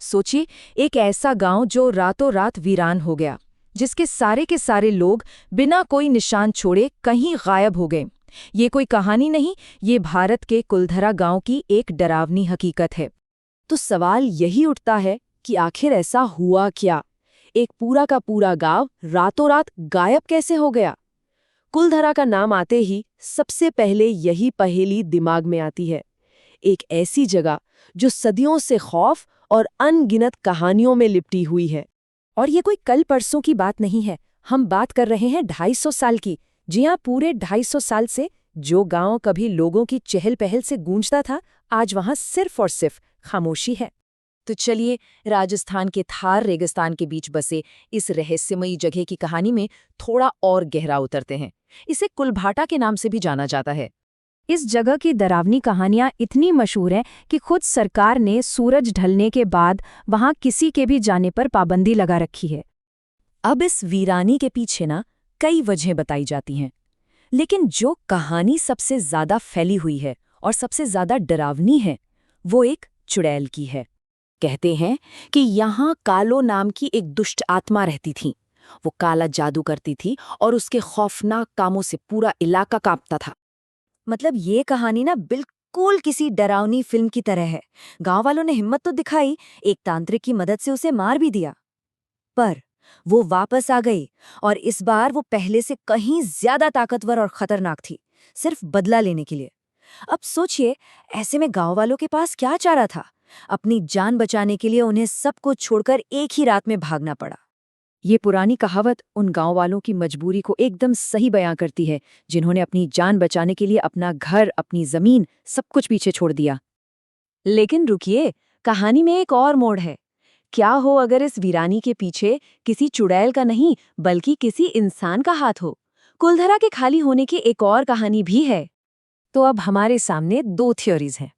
सोचिए, एक ऐसा गांव जो रातों रात वीरान हो गया, जिसके सारे के सारे लोग बिना कोई निशान छोड़े कहीं गायब हो गए। ये कोई कहानी नहीं, ये भारत के कुलधरा गांव की एक डरावनी हकीकत है। तो सवाल यही उठता है कि आखिर ऐसा हुआ क्या? एक पूरा का पूरा गांव रातों रात गायब कैसे हो गया? कुलधरा का नाम आते ही सबसे पहले यही पहेली दिमाग में आती है। एक ऐसी जगह जो सदियों से खौफ और अनगिनत कहानियों में लिपटी हुई है। और ये कोई कल परसों की बात नहीं है, हम बात कर रहे हैं 250 साल की। जी हाँ, पूरे 250 साल से जो गांव कभी लोगों की चहल पहल से गूंजता था, आज वहां सिर्फ और सिर्फ खामोशी है। तो चलिए, राजस्थान के थार रेगिस्तान के बीच बसे इस रहस्यमयी जगह की कहानी में थोड़ा और गहरा उतरते हैं। इसे कुलभाटा के नाम से भी जाना जाता है। इस जगह की डरावनी कहानियां इतनी मशहूर हैं कि खुद सरकार ने सूरज ढलने के बाद वहां किसी के भी जाने पर पाबंदी लगा रखी है। अब इस वीरानी के पीछे ना कई वजहें बताई जाती हैं, लेकिन जो कहानी सबसे ज्यादा फैली हुई है और सबसे ज्यादा डरावनी है, वो एक चुड़ैल की है। कहते हैं कि यहाँ कालो नाम की एक दुष्ट आत्मा रहती थी। वो काला जादू करती थी और उसके खौफनाक कामों से पूरा इलाका कांपता था। मतलब ये कहानी ना बिल्कुल किसी डरावनी फिल्म की तरह है। गांव वालों ने हिम्मत तो दिखाई, एक तांत्रिक की मदद से उसे मार भी दिया, पर वो वापस आ गई और इस बार वो पहले से कहीं ज्यादा ताकतवर और खतरनाक थी, सिर्फ बदला लेने के लिए। अब सोचिए, ऐसे में गांव वालों के पास क्या चारा था? अपनी जान बचाने के लिए उन्हें सब कुछ छोड़कर एक ही रात में भागना पड़ा। ये पुरानी कहावत उन गांव वालों की मजबूरी को एकदम सही बयां करती है, जिन्होंने अपनी जान बचाने के लिए अपना घर, अपनी जमीन, सब कुछ पीछे छोड़ दिया। लेकिन रुकिए, कहानी में एक और मोड़ है। क्या हो अगर इस वीरानी के पीछे किसी चुड़ैल का नहीं, बल्कि किसी इंसान का हाथ हो? कुलधरा के खाली होने की एक और कहानी भी है। तो अब हमारे सामने दो थ्योरीज हैं।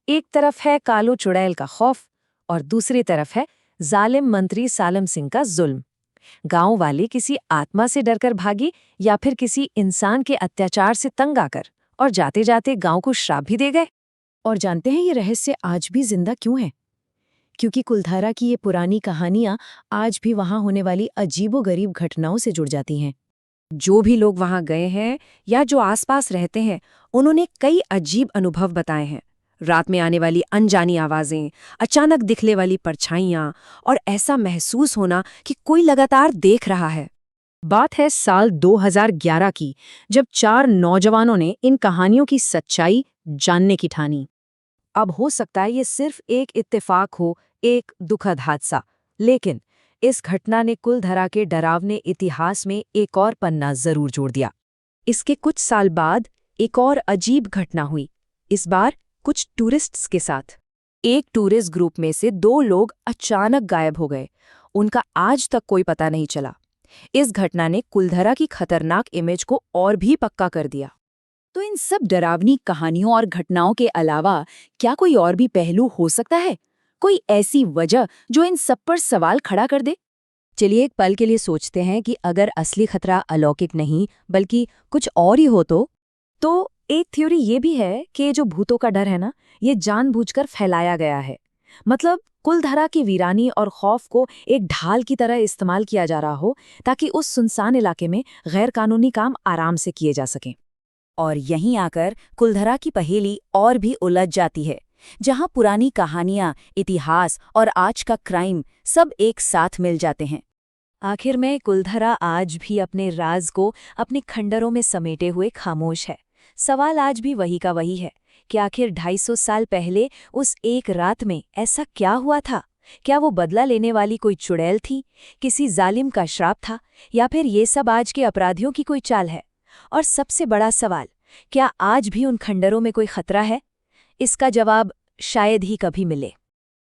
एक तरफ है कालो चुड़ैल का खौफ और दूसरी तरफ है जालिम मंत्री सालम सिंह का जुल्म। गांव वाले किसी आत्मा से डरकर भागे या फिर किसी इंसान के अत्याचार से तंग आकर, और जाते जाते गांव को श्राप भी दे गए। और जानते हैं ये रहस्य आज भी जिंदा क्यों है? क्योंकि कुलधारा की ये पुरानी कहानियां आज भी वहां होने वाली अजीबोगरीब घटनाओं से जुड़ जाती हैं। जो भी लोग वहां गए हैं या जो आसपास रहते हैं, उन्होंने कई अजीब अनुभव बताए हैं। रात में आने वाली अनजानी आवाजें, अचानक दिखने वाली परछाइयां और ऐसा महसूस होना कि कोई लगातार देख रहा है। बात है साल 2011 की, जब 4 नौजवानों ने इन कहानियों की सच्चाई जानने की ठानी। अब हो सकता है ये सिर्फ एक इत्तेफाक हो, एक दुखद हादसा, लेकिन इस घटना ने कुलधरा के डरावने इतिहास में एक और पन्ना जरूर जोड़ दिया। इसके कुछ साल बाद एक और अजीब घटना हुई, इस बार कुछ टूरिस्ट्स के साथ। एक टूरिस्ट ग्रुप में से 2 लोग अचानक गायब हो गए। उनका आज तक कोई पता नहीं चला। इस घटना ने कुलधरा की खतरनाक इमेज को और भी पक्का कर दिया। तो इन सब डरावनी कहानियों और घटनाओं के अलावा क्या कोई और भी पहलू हो सकता है? कोई ऐसी वजह जो इन सब पर सवाल खड़ा कर दे? चलिए एक पल के लिए सोचते हैं कि अगर असली खतरा अलौकिक नहीं बल्कि कुछ और ही हो तो एक थ्योरी ये भी है कि ये जो भूतों का डर है ना, ये जानबूझकर फैलाया गया है। मतलब कुलधरा की वीरानी और खौफ को एक ढाल की तरह इस्तेमाल किया जा रहा हो, ताकि उस सुनसान इलाके में गैर कानूनी काम आराम से किए जा सकें। और यहीं आकर कुलधरा की पहेली और भी उलझ जाती है, जहां पुरानी कहानियां, इतिहास और आज का क्राइम सब एक साथ मिल जाते हैं। आखिर में कुलधरा आज भी अपने राज को अपने खंडरों में समेटे हुए खामोश है। सवाल आज भी वही का वही है कि आखिर 250 साल पहले उस एक रात में ऐसा क्या हुआ था? क्या वो बदला लेने वाली कोई चुड़ैल थी, किसी जालिम का श्राप था, या फिर ये सब आज के अपराधियों की कोई चाल है? और सबसे बड़ा सवाल, क्या आज भी उन खंडरों में कोई खतरा है? इसका जवाब शायद ही कभी मिले।